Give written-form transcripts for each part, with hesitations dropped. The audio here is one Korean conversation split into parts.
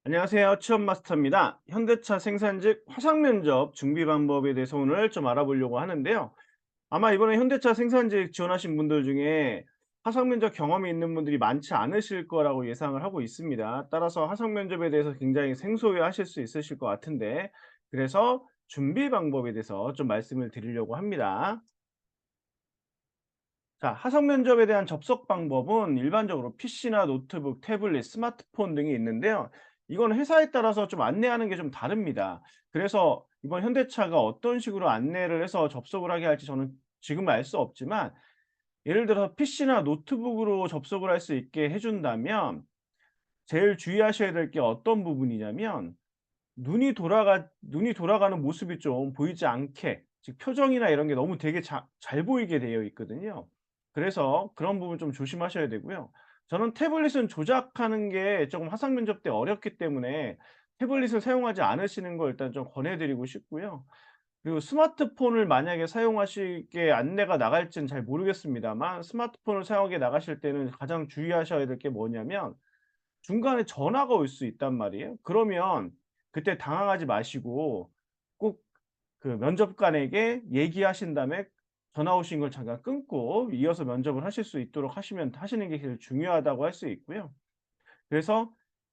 안녕하세요. 취업 마스터입니다. 현대차 생산직 화상 면접 준비 방법에 대해서 오늘 좀 알아보려고 하는데요. 아마 이번에 현대차 생산직 지원하신 분들 중에 화상 면접 경험이 있는 분들이 많지 않으실 거라고 예상을 하고 있습니다. 따라서 화상 면접에 대해서 굉장히 생소해 하실 수 있으실 것 같은데, 그래서 준비 방법에 대해서 좀 말씀을 드리려고 합니다. 자, 화상 면접에 대한 접속 방법은 일반적으로 PC나 노트북, 태블릿, 스마트폰 등이 있는데요. 이건 회사에 따라서 좀 안내하는 게 좀 다릅니다. 그래서 이번 현대차가 어떤 식으로 안내를 해서 접속을 하게 할지 저는 지금은 알 수 없지만, 예를 들어서 PC나 노트북으로 접속을 할 수 있게 해 준다면 제일 주의하셔야 될 게 어떤 부분이냐면, 눈이 돌아가는 모습이 좀 보이지 않게, 즉 표정이나 이런 게 너무 되게 잘 보이게 되어 있거든요. 그래서 그런 부분 좀 조심하셔야 되고요. 저는 태블릿은 조작하는 게 조금 화상 면접 때 어렵기 때문에 태블릿을 사용하지 않으시는 걸 일단 좀 권해 드리고 싶고요. 그리고 스마트폰을 만약에 사용하시게 안내가 나갈지는 잘 모르겠습니다만, 스마트폰을 사용하게 나가실 때는 가장 주의하셔야 될 게 뭐냐면, 중간에 전화가 올 수 있단 말이에요. 그러면 그때 당황하지 마시고 꼭 그 면접관에게 얘기하신 다음에 전화 오신 걸 잠깐 끊고 이어서 면접을 하실 수 있도록 하시는 게 제일 중요하다고 할 수 있고요. 그래서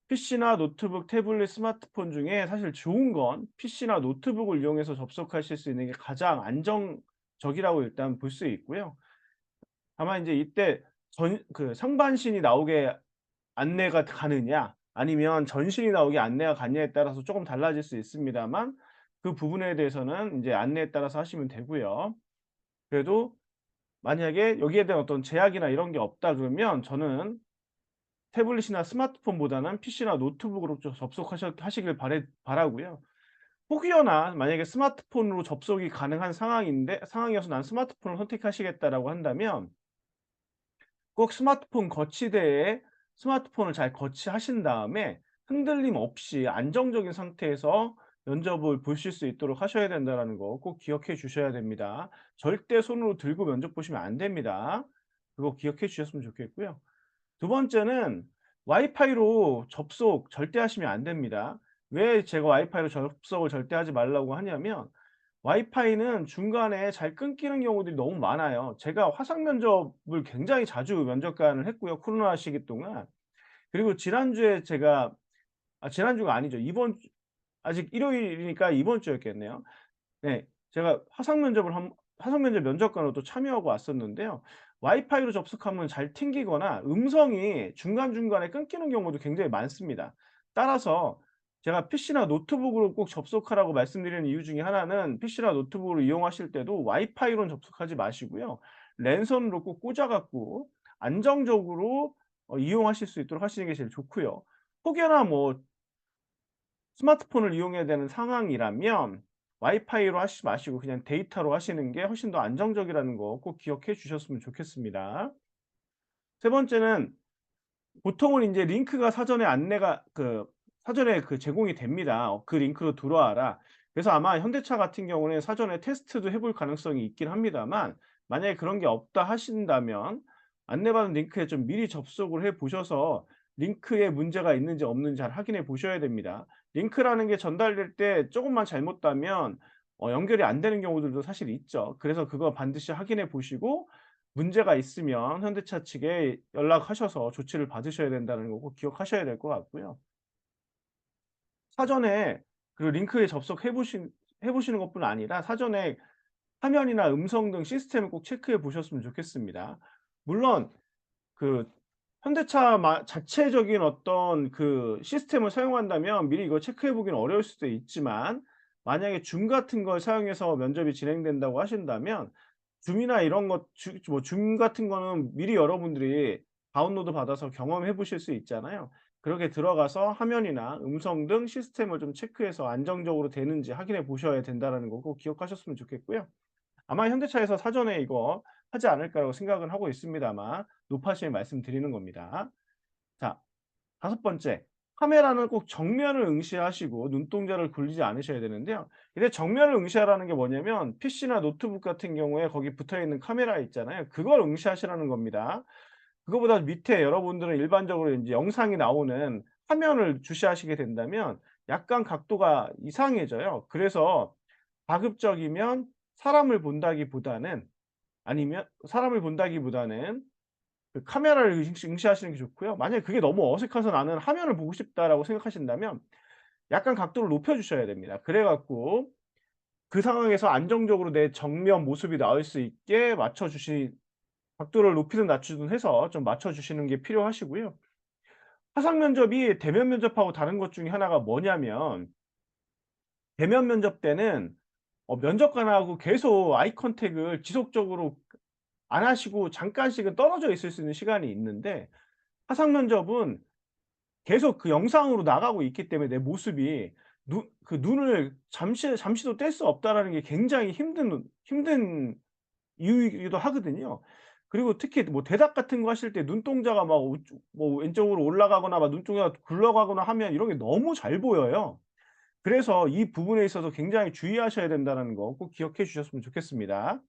PC나 노트북, 태블릿, 스마트폰 중에 사실 좋은 건 PC나 노트북을 이용해서 접속하실 수 있는 게 가장 안정적이라고 일단 볼 수 있고요. 다만 인제 이때 상반신이 나오게 안내가 가느냐 아니면 전신이 나오게 안내가 갔냐에 따라서 쪼금 달라질 수 있습니다만, 그 부분에 대해서는 인제 안내에 따라서 하시면 되고요. 그래도 만약에 여기에 대한 어떤 제약이나 이런 게 없다 그러면 저는 태블릿이나 스마트폰보다는 PC나 노트북으로 좀 하시길 바라고요. 혹여나 만약에 스마트폰으로 접속이 가능한 상황이어서 '난 스마트폰을 선택하시겠다.'라고 한다면, 꼭 스마트폰 거치대에 스마트폰을 잘 거치하신 다음에 흔들림 없이 안정적인 상태에서 면접을 보실 수 있도록 하셔야 된다는 거 꼭 기억해 주셔야 됩니다. 절대 손으로 들고 면접 보시면 안 됩니다. 그거 기억해 주셨으면 좋겠고요. 두 번째는 와이파이로 접속 절대 하시면 안 됩니다. 왜 제가 와이파이로 접속을 절대 하지 말라고 하냐면, 와이파이는 중간에 잘 끊기는 경우들이 너무 많아요. 제가 화상 면접을 굉장히 자주 면접관을 했고요, 코로나 시기 동안. 그리고 지난주에 지난주가 아니죠. 이번 주, 아직 일요일이니까 이번 주였겠네요. 네. 제가 화상 면접 면접관으로 또 참여하고 왔었는데요. 와이파이로 접속하면 잘 튕기거나 음성이 중간중간에 끊기는 경우도 굉장히 많습니다. 따라서 제가 PC나 노트북으로 꼭 접속하라고 말씀드리는 이유 중에 하나는, PC나 노트북으로 이용하실 때도 와이파이로는 접속하지 마시고요. 랜선으로 꼭 꽂아 갖고 안정적으로 이용하실 수 있도록 하시는 게 제일 좋고요. 혹여나 뭐 스마트폰을 이용해야 되는 상황이라면 와이파이로 하시지 마시고 그냥 데이터로 하시는 게 훨씬 더 안정적이라는 거 꼭 기억해 주셨으면 좋겠습니다. 세 번째는, 보통은 인제 링크가 사전에 제공이 됩니다. "그 링크로 들어와라." 그래서 아마 현대차 같은 경우는 사전에 테스트도 해볼 가능성이 있긴 합니다만, 만약에 그런 게 없다 하신다면 안내받은 링크에 좀 미리 접속을 해 보셔서 링크에 문제가 있는지 없는지 잘 확인해 보셔야 됩니다. 링크라는 게 전달될 때 쪼금만 잘못되면 연결이 안 되는 경우들도 사실 있죠. 그래서 그거 반드시 확인해 보시고 문제가 있으면 현대차 측에 연락하셔서 조치를 받으셔야 된다는 거 꼭 기억하셔야 될 것 같고요. 사전에 그 링크에 해 보시는 것뿐 아니라 사전에 화면이나 음성 등 시스템을 꼭 체크해 보셨으면 좋겠습니다. 물론 그 현대차 자체적인 어떤 그 시스템을 사용한다면 미리 이거 체크해 보기는 어려울 수도 있지만, 만약에 줌 같은 걸 사용해서 면접이 진행된다고 하신다면 줌이나 이런 것 줌 같은 거는 미리 여러분들이 다운로드 받아서 경험해 보실 수 있잖아요. 그렇게 들어가서 화면이나 음성 등 시스템을 좀 체크해서 안정적으로 되는지 확인해 보셔야 된다라는 거 꼭 기억하셨으면 좋겠고요. 아마 현대차에서 사전에 이거 하지 않을까라고 생각은 하고 있습니다만, 노파심에 말씀드리는 겁니다. 자, 다섯 번째. 카메라는 꼭 정면을 응시하시고 눈동자를 굴리지 않으셔야 되는데요. 이게 정면을 응시하라는 게 뭐냐면, PC나 노트북 같은 경우에 거기 붙어 있는 카메라 있잖아요. 그걸 응시하시라는 겁니다. 그거보다 밑에 여러분들은 일반적으로 인제 영상이 나오는 화면을 주시하시게 된다면 약간 각도가 이상해져요. 그래서 가급적이면 사람을 본다기보다는 아니면 사람을 본다기보다는 그 카메라를 응시하시는 게 좋고요. 만약에 그게 너무 어색해서 '나는 화면을 보고 싶다.'라고 생각하신다면 약간 각도를 높여 주셔야 됩니다. 그래 갖고 그 상황에서 안정적으로 내 정면 모습이 나올 수 있게 맞춰 주시 각도를 높이든 낮추든 해서 좀 맞춰 주시는 게 필요하시고요. 화상 면접이 대면 면접하고 다른 것 중에 하나가 뭐냐면 대면 면접 때는 면접관하고 계속 아이 컨택을 지속적으로 안 하시고 잠깐씩은 떨어져 있을 수 있는 시간이 있는데 화상 면접은 계속 그 영상으로 나가고 있기 때문에 내 모습이 눈을 잠시도 뗄 수 없다라는 게 굉장히 힘든 이유이기도 하거든요. 그리고 특히 뭐 대답 같은 거 하실 때 눈동자가 막 우쭈 뭐 왼쪽으로 올라가거나 막 눈동자가 굴러가거나 하면 이런 게 너무 잘 보여요. 그래서 이 부분에 있어서 굉장히 주의하셔야 된다는 거 꼭 기억해 주셨으면 좋겠습니다.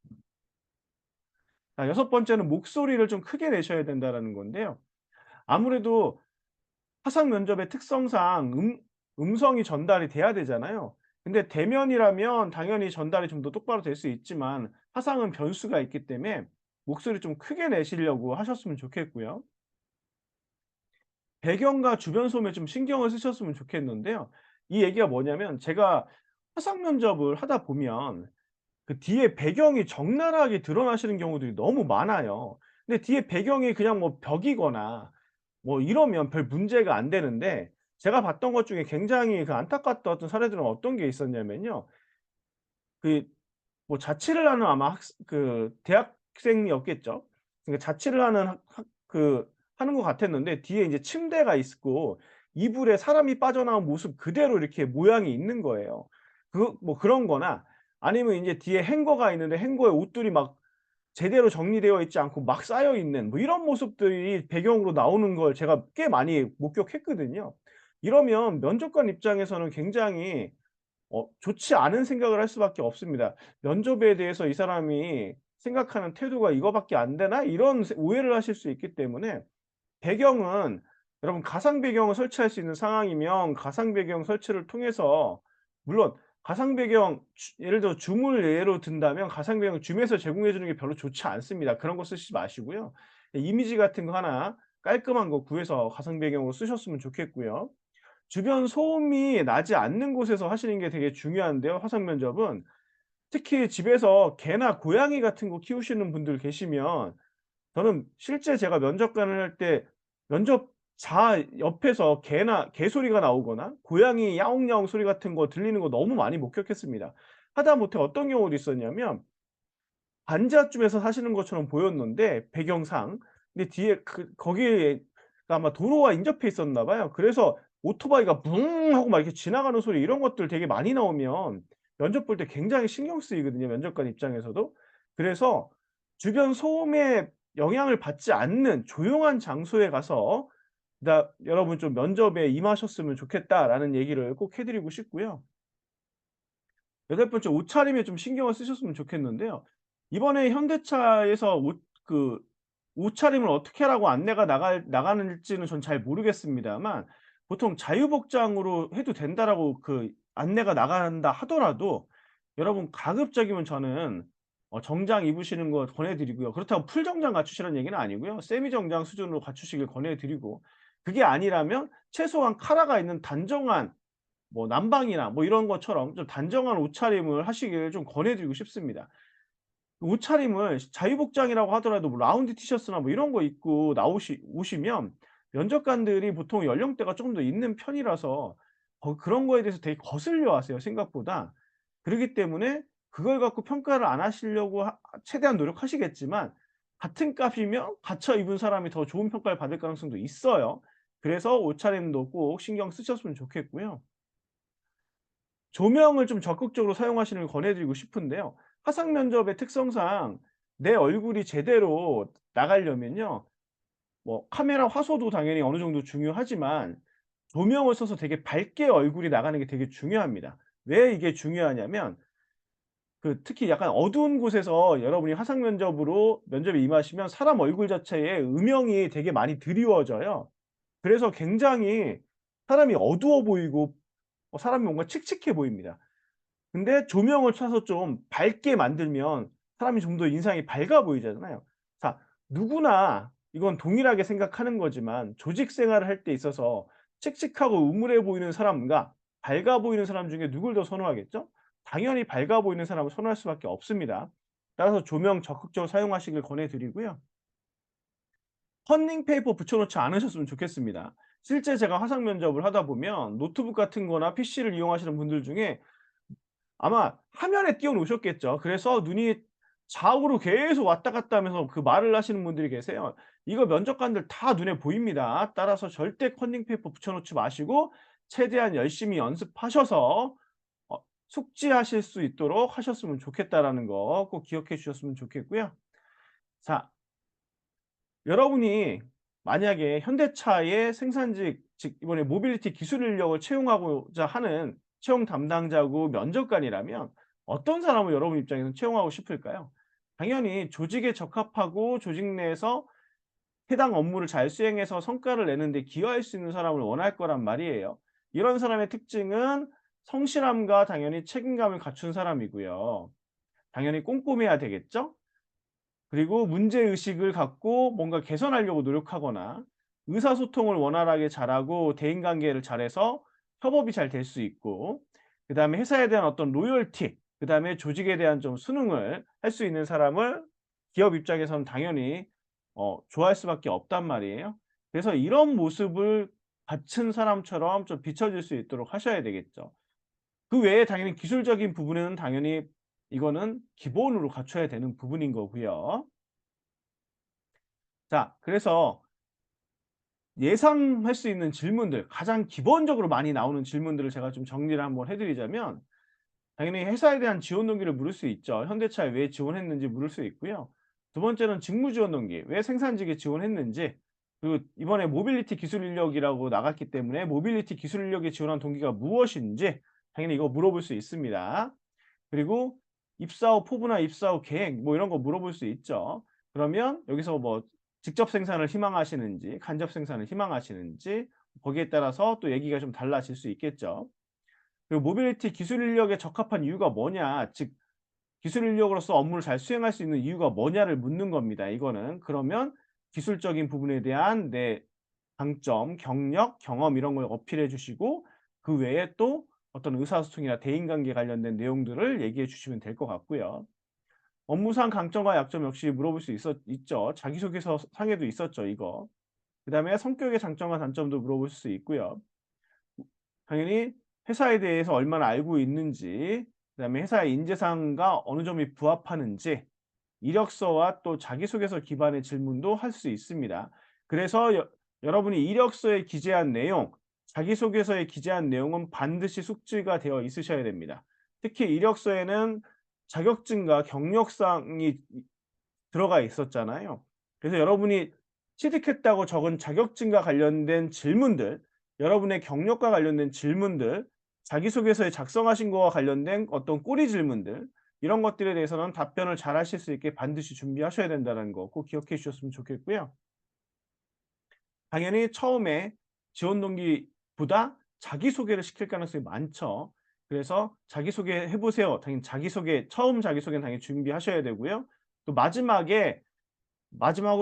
자, 여섯 번째는 목소리를 좀 크게 내셔야 된다라는 건데요. 아무래도 화상 면접의 특성상 음성이 전달이 돼야 되잖아요. 근데 대면이라면 당연히 전달이 좀 더 똑바로 될 수 있지만 화상은 변수가 있기 때문에 목소리 좀 크게 내시려고 하셨으면 좋겠고요. 배경과 주변 소음에 좀 신경을 쓰셨으면 좋겠는데요. 이 얘기가 뭐냐면 제가 화상 면접을 하다 보면 그 뒤에 배경이 적나라하게 드러나시는 경우들이 너무 많아요. 근데 뒤에 배경이 그냥 뭐 벽이거나 뭐 이러면 별 문제가 안 되는데 제가 봤던 것 중에 굉장히 그 안타까웠던 어떤 사례들은 어떤 게 있었냐면요. 그 뭐 자취를 하는 아마 대학생이었겠죠. 그러니까 자취를 하는 하는 것 같았는데 뒤에 인제 침대가 있고 이불에 사람이 빠져나온 모습 그대로 이렇게 모양이 있는 거예요. 뭐 그런 거나 아니면 인제 뒤에 행거가 있는데 행거에 옷들이 막 제대로 정리되어 있지 않고 막 쌓여 있는 뭐 이런 모습들이 배경으로 나오는 걸 제가 꽤 많이 목격했거든요. 이러면 면접관 입장에서는 굉장히 좋지 않은 생각을 할 수밖에 없습니다. '면접에 대해서 이 사람이 생각하는 태도가 이거밖에 안 되나?' 이런 오해를 하실 수 있기 때문에 배경은 여러분 가상 배경을 설치할 수 있는 상황이면 가상 배경 설치를 통해서 물론 가상 배경 예를 들어 줌을 예로 든다면 가상 배경 줌에서 제공해 주는 게 별로 좋지 않습니다. 그런 거 쓰시지 마시고요. 이미지 같은 거 하나 깔끔한 거 구해서 가상 배경으로 쓰셨으면 좋겠고요. 주변 소음이 나지 않는 곳에서 하시는 게 되게 중요한데요, 화상 면접은. 특히 집에서 개나 고양이 같은 거 키우시는 분들 계시면 저는 실제 제가 면접관을 할 때 면접자 옆에서 개 소리가 나오거나 고양이 야옹야옹 소리 같은 거 들리는 거 너무 많이 목격했습니다. 하다못해 어떤 경우도 있었냐면 반지하쯤에서 사시는 것처럼 보였는데 배경상. 근데 뒤에 거기에 아마 도로와 인접해 있었나 봐요. 그래서 오토바이가 붕 하고 막 이렇게 지나가는 소리 이런 것들 되게 많이 나오면 면접 볼 때 굉장히 신경 쓰이거든요, 면접관 입장에서도. 그래서 주변 소음에 영향을 받지 않는 조용한 장소에 가서 여러분 좀 면접에 임하셨으면 좋겠다.'라는 얘기를 꼭 해 드리고 싶고요. 여덟 번째 옷차림에 좀 신경을 쓰셨으면 좋겠는데요. 이번에 현대차에서 옷차림을 어떻게 하라고 안내가 나가는지는 전 잘 모르겠습니다만 보통 "자유복장으로 해도 된다."라고 안내가 나간다 하더라도 여러분 가급적이면 저는 정장 입으시는 거 권해 드리고요. 그렇다고 풀 정장 갖추시라는 얘기는 아니고요. 세미 정장 수준으로 갖추시길 권해 드리고 그게 아니라면 최소한 카라가 있는 단정한 뭐 남방이나 뭐 이런 것처럼 좀 단정한 옷차림을 하시기를 좀 권해 드리고 싶습니다. 옷차림을 자유복장이라고 하더라도 뭐 라운드 티셔츠나 뭐 이런 거 입고 오시면 면접관들이 보통 연령대가 쪼금 더 있는 편이라서 그런 거에 대해서 되게 거슬려 하세요 생각보다. 그러기 때문에 그걸 갖고 평가를 안 하시려고 최대한 노력하시겠지만 같은 값이면 갖춰 입은 사람이 더 좋은 평가를 받을 가능성도 있어요. 그래서 옷차림도 꼭 신경 쓰셨으면 좋겠고요. 조명을 좀 적극적으로 사용하시는 걸 권해 드리고 싶은데요. 화상 면접의 특성상 내 얼굴이 제대로 나가려면요. 뭐 카메라 화소도 당연히 어느 정도 중요하지만 조명을 써서 되게 밝게 얼굴이 나가는 게 되게 중요합니다. 왜 이게 중요하냐면 특히 약간 어두운 곳에서 여러분이 화상 면접에 임하시면 사람 얼굴 자체에 음영이 되게 많이 드리워져요. 그래서 굉장히 사람이 어두워 보이고 사람이 뭔가 칙칙해 보입니다. 근데 조명을 켜서 좀 밝게 만들면 사람이 좀 더 인상이 밝아 보이잖아요. 자, 누구나 이건 동일하게 생각하는 거지만 조직 생활을 할 때 있어서 칙칙하고 우물해 보이는 사람과 밝아 보이는 사람 중에 누굴 더 선호하겠죠? 당연히 밝아 보이는 사람을 선호할 수밖에 없습니다. 따라서 조명 적극적으로 사용하시길 권해 드리고요. 커닝페이퍼 붙여 놓지 않으셨으면 좋겠습니다. 실제 제가 화상 면접을 하다 보면 노트북 같은 거나 PC를 이용하시는 분들 중에 아마 화면에 띄워 놓으셨겠죠. 그래서 눈이 좌우로 계속 왔다 갔다 하면서 그 말을 하시는 분들이 계세요. 이거 면접관들 다 눈에 보입니다. 따라서 절대 커닝페이퍼 붙여 놓지 마시고 최대한 열심히 연습하셔서 숙지하실 수 있도록 하셨으면 좋겠다라는 거 꼭 기억해 주셨으면 좋겠고요. 자, 여러분이 만약에 현대차의 생산직 즉 이번에 모빌리티 기술 인력을 채용하고자 하는 채용 담당자고 면접관이라면 어떤 사람을 여러분 입장에서는 채용하고 싶을까요? 당연히 조직에 적합하고 조직 내에서 해당 업무를 잘 수행해서 성과를 내는 데 기여할 수 있는 사람을 원할 거란 말이에요. 이런 사람의 특징은 성실함과 당연히 책임감을 갖춘 사람이고요. 당연히 꼼꼼해야 되겠죠? 그리고 문제의식을 갖고 뭔가 개선하려고 노력하거나 의사소통을 원활하게 잘하고 대인관계를 잘해서 협업이 잘 될 수 있고 그다음에 회사에 대한 어떤 로열티 그다음에 조직에 대한 좀 순응을 할 수 있는 사람을 기업 입장에서는 당연히 좋아할 수밖에 없단 말이에요. 그래서 이런 모습을 갖춘 사람처럼 좀 비춰질 수 있도록 하셔야 되겠죠. 그 외에 당연히 기술적인 부분에는 당연히 이거는 기본으로 갖춰야 되는 부분인 거고요. 자, 그래서 예상할 수 있는 질문들 가장 기본적으로 많이 나오는 질문들을 제가 좀 정리를 한번 해 드리자면 당연히 회사에 대한 지원 동기를 물을 수 있죠. 현대차에 왜 지원했는지 물을 수 있고요. 두 번째는 직무 지원 동기, 왜 생산직에 지원했는지 그리고 이번에 모빌리티 기술 인력이라고 나갔기 때문에 모빌리티 기술 인력에 지원한 동기가 무엇인지 당연히 이거 물어볼 수 있습니다. 그리고 입사 후 포부나 입사 후 계획 뭐 이런 거 물어볼 수 있죠. 그러면 여기서 뭐 직접 생산을 희망하시는지 간접 생산을 희망하시는지 거기에 따라서 또 얘기가 좀 달라질 수 있겠죠. 그리고 모빌리티 기술 인력에 적합한 이유가 뭐냐 즉 기술 인력으로서 업무를 잘 수행할 수 있는 이유가 뭐냐를 묻는 겁니다 이거는. 그러면 기술적인 부분에 대한 내 강점, 경력, 경험 이런 걸 어필해 주시고 그 외에 또 어떤 의사소통이나 대인관계 관련된 내용들을 얘기해 주시면 될 것 같고요. 업무상 강점과 약점 역시 물어볼 수 있죠. 자기소개서 상에도 있었죠, 이거. 그다음에 성격의 장점과 단점도 물어볼 수 있고요. 당연히 회사에 대해서 얼마나 알고 있는지, 그다음에 회사의 인재상과 어느 점이 부합하는지, 이력서와 또 자기소개서 기반의 질문도 할 수 있습니다. 그래서 여러분이 이력서에 기재한 내용, 자기소개서에 기재한 내용은 반드시 숙지가 되어 있으셔야 됩니다. 특히 이력서에는 자격증과 경력사항이 들어가 있었잖아요. 그래서 여러분이 취득했다고 적은 자격증과 관련된 질문들, 여러분의 경력과 관련된 질문들, 자기소개서에 작성하신 거와 관련된 어떤 꼬리 질문들 이런 것들에 대해서는 답변을 잘하실 수 있게 반드시 준비하셔야 된다는 거 꼭 기억해 주셨으면 좋겠고요. 당연히 처음에 지원 동기보다 자기소개를 시킬 가능성이 많죠. 그래서 "자기소개 해 보세요." 당연히 자기소개 처음 자기소개는 당연히 준비하셔야 되고요. 또 마지막으로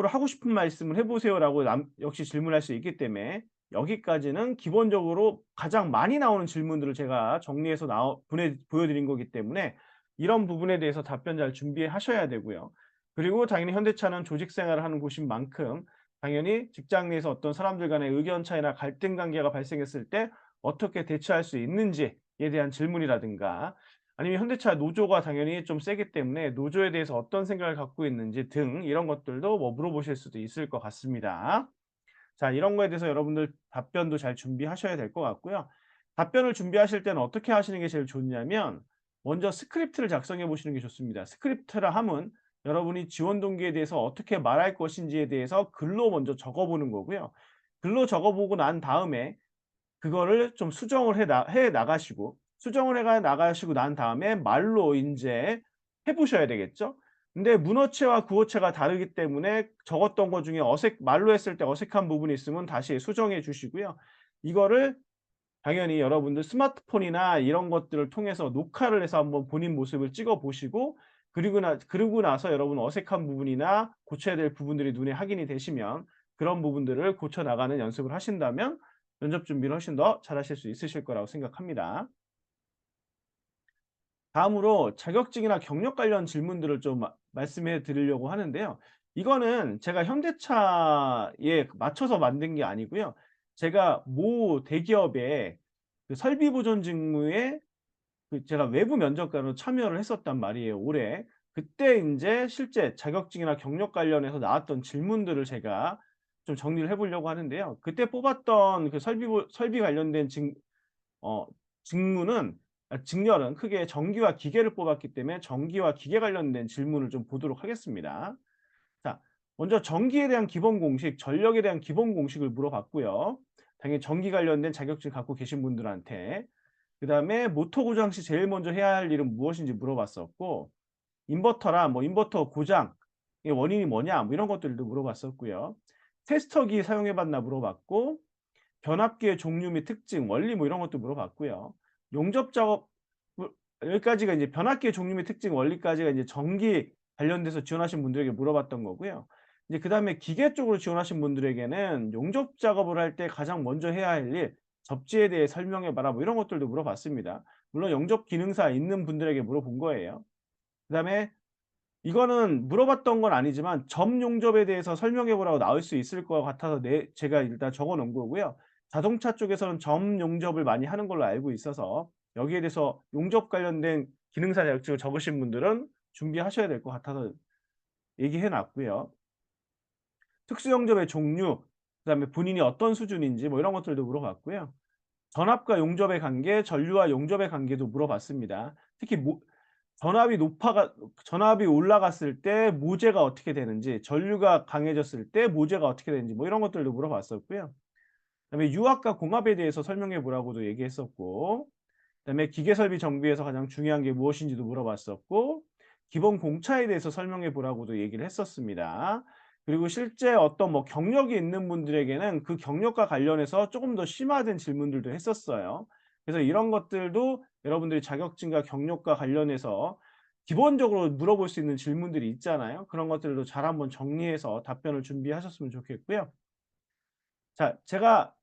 "하고 싶은 말씀을 해 보세요."라고 역시 질문할 수 있기 때문에 여기까지는 기본적으로 가장 많이 나오는 질문들을 제가 정리해서 보여 드린 거기 때문에 이런 부분에 대해서 답변 잘 준비하셔야 되고요. 그리고 당연히 현대차는 조직 생활을 하는 곳인 만큼 당연히 직장 내에서 어떤 사람들 간의 의견 차이나 갈등 관계가 발생했을 때 어떻게 대처할 수 있는지에 대한 질문이라든가 아니면 현대차 노조가 당연히 좀 세기 때문에 노조에 대해서 어떤 생각을 갖고 있는지 등 이런 것들도 뭐 물어보실 수도 있을 것 같습니다. 자, 이런 거에 대해서 여러분들 답변도 잘 준비하셔야 될 것 같고요. 답변을 준비하실 때는 어떻게 하시는 게 제일 좋냐면 먼저 스크립트를 작성해 보시는 게 좋습니다. 스크립트라 함은 여러분이 지원 동기에 대해서 어떻게 말할 것인지에 대해서 글로 먼저 적어 보는 거고요. 글로 적어 보고 난 다음에 그거를 좀 수정을 해 나가시고 수정을 해 나가시고 난 다음에 말로 인제 해 보셔야 되겠죠. 근데 문어체와 구어체가 다르기 때문에 적었던 것 중에 말로 했을 때 어색한 부분이 있으면 다시 수정해 주시고요. 이거를 당연히 여러분들 스마트폰이나 이런 것들을 통해서 녹화를 해서 한번 본인 모습을 찍어 보시고, 그리고 나서 여러분 어색한 부분이나 고쳐야 될 부분들이 눈에 확인이 되시면 그런 부분들을 고쳐 나가는 연습을 하신다면 면접 준비를 훨씬 더 잘하실 수 있으실 거라고 생각합니다. 다음으로 자격증이나 경력 관련 질문들을 좀 말씀해 드리려고 하는데요. 이거는 제가 현대차에 맞춰서 만든 게 아니고요. 제가 모 대기업의 그 설비 보존 직무에 제가 외부 면접관으로 참여를 했었단 말이에요, 올해. 그때 인제 실제 자격증이나 경력 관련해서 나왔던 질문들을 제가 좀 정리를 해 보려고 하는데요. 그때 뽑았던 그 설비 관련된 어 직무는 직렬은 크게 전기와 기계를 뽑았기 때문에 전기와 기계 관련된 질문을 좀 보도록 하겠습니다. 자, 먼저 전기에 대한 기본 공식, 전력에 대한 기본 공식을 물어봤고요. 당연히 전기 관련된 자격증 갖고 계신 분들한테. 그다음에 모터 고장 시 제일 먼저 해야 할 일은 무엇인지 물어봤었고, 인버터랑 뭐 인버터 고장의 원인이 뭐냐 뭐 이런 것들도 물어봤었고요. 테스터기 사용해 봤나 물어봤고, 변압기의 종류 및 특징, 원리 뭐 이런 것도 물어봤고요. 용접 작업 여기까지가 이제 변압기의 종류 및 특징, 원리까지가 이제 전기 관련돼서 지원하신 분들에게 물어봤던 거고요. 이제 그다음에 기계 쪽으로 지원하신 분들에게는 용접 작업을 할 때 가장 먼저 해야 할 일, 접지에 대해 설명해 봐라 뭐 이런 것들도 물어봤습니다. 물론 용접 기능사 있는 분들에게 물어본 거예요. 그다음에 이거는 물어봤던 건 아니지만 점 용접에 대해서 설명해 보라고 나올 수 있을 것 같아서 제가 일단 적어 놓은 거고요. 자동차 쪽에서는 점 용접을 많이 하는 걸로 알고 있어서 여기에 대해서 용접 관련된 기능사 자격증을 적으신 분들은 준비하셔야 될 것 같아서 얘기해 놨고요. 특수 용접의 종류, 그다음에 본인이 어떤 수준인지 뭐 이런 것들도 물어봤고요. 전압과 용접의 관계, 전류와 용접의 관계도 물어봤습니다. 특히 전압이 올라갔을 때 모재가 어떻게 되는지, 전류가 강해졌을 때 모재가 어떻게 되는지 뭐 이런 것들도 물어봤었고요. 그다음에 유압과 공압에 대해서 설명해 보라고도 얘기했었고, 그다음에 기계 설비 정비에서 가장 중요한 게 무엇인지도 물어봤었고, 기본 공차에 대해서 설명해 보라고도 얘기를 했었습니다. 그리고 실제 어떤 뭐 경력이 있는 분들에게는 그 경력과 관련해서 조금 더 심화된 질문들도 했었어요. 그래서 이런 것들도 여러분들이 자격증과 경력과 관련해서 기본적으로 물어볼 수 있는 질문들이 있잖아요. 그런 것들도 잘 한번 정리해서 답변을 준비하셨으면 좋겠고요. 자, 제가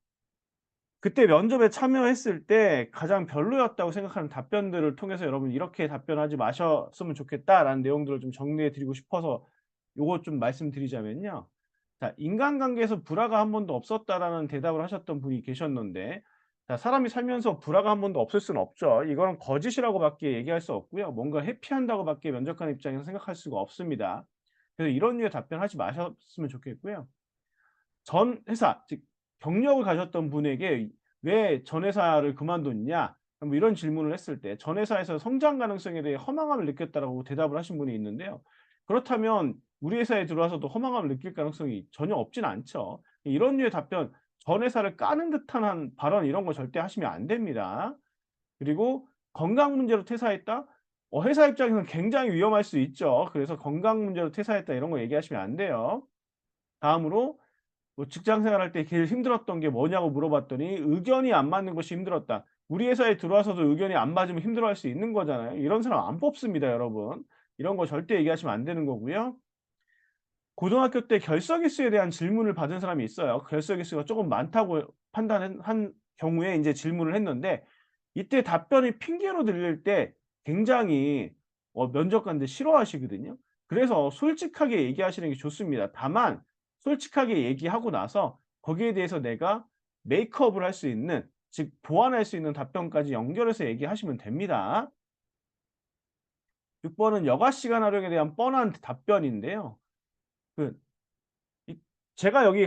그때 면접에 참여했을 때 가장 별로였다고 생각하는 답변들을 통해서 여러분 "이렇게 답변하지 마셨으면 좋겠다."라는 내용들을 좀 정리해 드리고 싶어서 요거 좀 말씀드리자면요. 자, "인간관계에서 불화가 한 번도 없었다."라는 대답을 하셨던 분이 계셨는데, 자, 사람이 살면서 불화가 한 번도 없을 수는 없죠. 이거는 거짓이라고 밖에 얘기할 수 없고요. 뭔가 회피한다고 밖에 면접관 입장에서 생각할 수가 없습니다. 그래서 이런 류의 답변하지 마셨으면 좋겠고요. 전 회사 즉 경력을 가졌던 분에게 "왜 전 회사를 그만뒀냐?" 뭐 이런 질문을 했을 때 전 회사에서 성장 가능성에 대해 허망함을 느꼈다라고 대답을 하신 분이 있는데요. 그렇다면 우리 회사에 들어와서도 허망함을 느낄 가능성이 전혀 없진 않죠. 이런 류의 답변, 전 회사를 까는 듯한 발언 이런 거 절대 하시면 안 됩니다. 그리고 "건강 문제로 퇴사했다?" 회사 입장에서는 굉장히 위험할 수 있죠. 그래서 "건강 문제로 퇴사했다." 이런 거 얘기하시면 안 돼요. 다음으로 뭐 직장 생활할 때 제일 힘들었던 게 뭐냐고 물어봤더니 "의견이 안 맞는 것이 힘들었다." 우리 회사에 들어와서도 의견이 안 맞으면 힘들어할 수 있는 거잖아요. 이런 사람 안 뽑습니다, 여러분. 이런 거 절대 얘기하시면 안 되는 거고요. 고등학교 때 결석 일수에 대한 질문을 받은 사람이 있어요. 결석 일수가 쪼금 많다고 한 경우에 인제 질문을 했는데, 이때 답변이 핑계로 들릴 때 굉장히 면접관들 싫어하시거든요. 그래서 솔직하게 얘기하시는 게 좋습니다. 다만 솔직하게 얘기하고 나서 거기에 대해서 내가 메이크업을 할 수 있는, 즉 보완할 수 있는 답변까지 연결해서 얘기하시면 됩니다. 6 번은 여가 시간 활용에 대한 뻔한 답변인데요. 그 이 제가 여기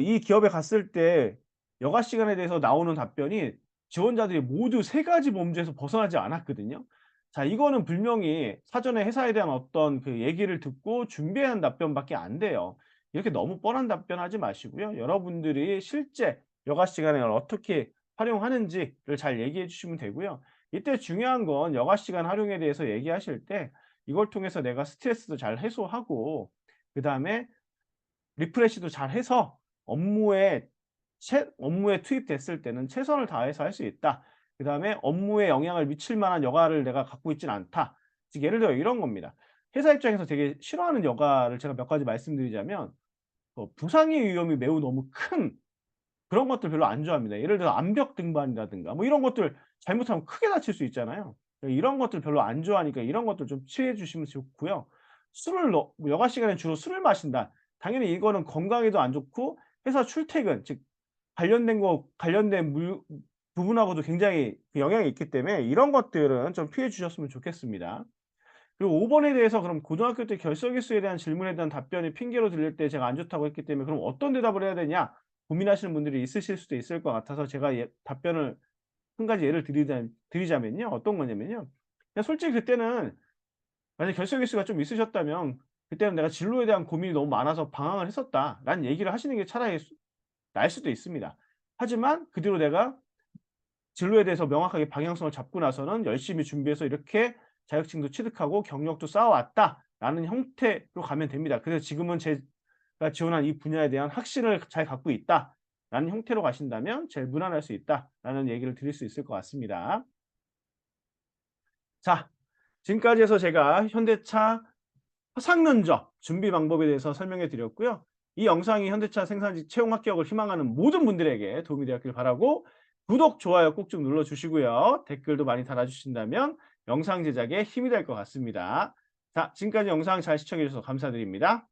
이 기업에 갔을 때 여가 시간에 대해서 나오는 답변이 지원자들이 모두 3 가지 범주에서 벗어나지 않았거든요. 자, 이거는 분명히 사전에 회사에 대한 어떤 그 얘기를 듣고 준비한 답변밖에 안 돼요. 이렇게 너무 뻔한 답변하지 마시고요. 여러분들이 실제 여가 시간을 어떻게 활용하는지를 잘 얘기해 주시면 되고요. 이때 중요한 건 여가 시간 활용에 대해서 얘기하실 때 이걸 통해서 내가 스트레스도 잘 해소하고, 그다음에 리프레시도 잘 해서 업무에 업무에 투입됐을 때는 최선을 다해서 할 수 있다. 그다음에 업무에 영향을 미칠 만한 여가를 내가 갖고 있진 않다. 즉 예를 들어 이런 겁니다. 회사 입장에서 되게 싫어하는 여가를 제가 몇 가지 말씀드리자면 부상의 위험이 매우 너무 큰 그런 것들 별로 안 좋아합니다. 예를 들어 암벽 등반이라든가 뭐 이런 것들 잘못하면 크게 다칠 수 있잖아요. 이런 것들 별로 안 좋아하니까 이런 것들 좀 피해 주시면 좋고요. 술을 뭐 여가 시간에 주로 술을 마신다. 당연히 이거는 건강에도 안 좋고 회사 출퇴근 즉 관련된 부분하고도 굉장히 그 영향이 있기 때문에 이런 것들은 좀 피해 주셨으면 좋겠습니다. 그리고 5 번에 대해서 그럼 고등학교 때 결석 일수에 대한 질문에 대한 답변이 핑계로 들릴 때 제가 안 좋다고 했기 때문에 그럼 어떤 대답을 해야 되냐 고민하시는 분들이 있으실 수도 있을 것 같아서 제가 답변을 한 가지 예를 드리자면요. 어떤 거냐면요. 그냥 솔직히 그때는 만약에 결석 일수가 좀 있으셨다면 "그때는 내가 진로에 대한 고민이 너무 많아서 방황을 했었다."라는 얘기를 하시는 게 차라리 나을 수도 있습니다. 하지만 그 뒤로 내가 진로에 대해서 명확하게 방향성을 잡고 나서는 열심히 준비해서 이렇게 자격증도 취득하고 경력도 쌓아왔다라는 형태로 가면 됩니다. 그래서 지금은 제가 지원한 이 분야에 대한 확신을 잘 갖고 있다라는 형태로 가신다면 제일 무난할 수 있다라는 얘기를 드릴 수 있을 것 같습니다. 자, 지금까지 해서 제가 현대차 화상 면접 준비 방법에 대해서 설명해 드렸고요. 이 영상이 현대차 생산직 채용 합격을 희망하는 모든 분들에게 도움이 되었길 바라고 구독, 좋아요 꼭 좀 눌러 주시고요. 댓글도 많이 달아 주신다면 영상 제작에 힘이 될 것 같습니다. 자, 지금까지 영상 잘 시청해 주셔서 감사드립니다.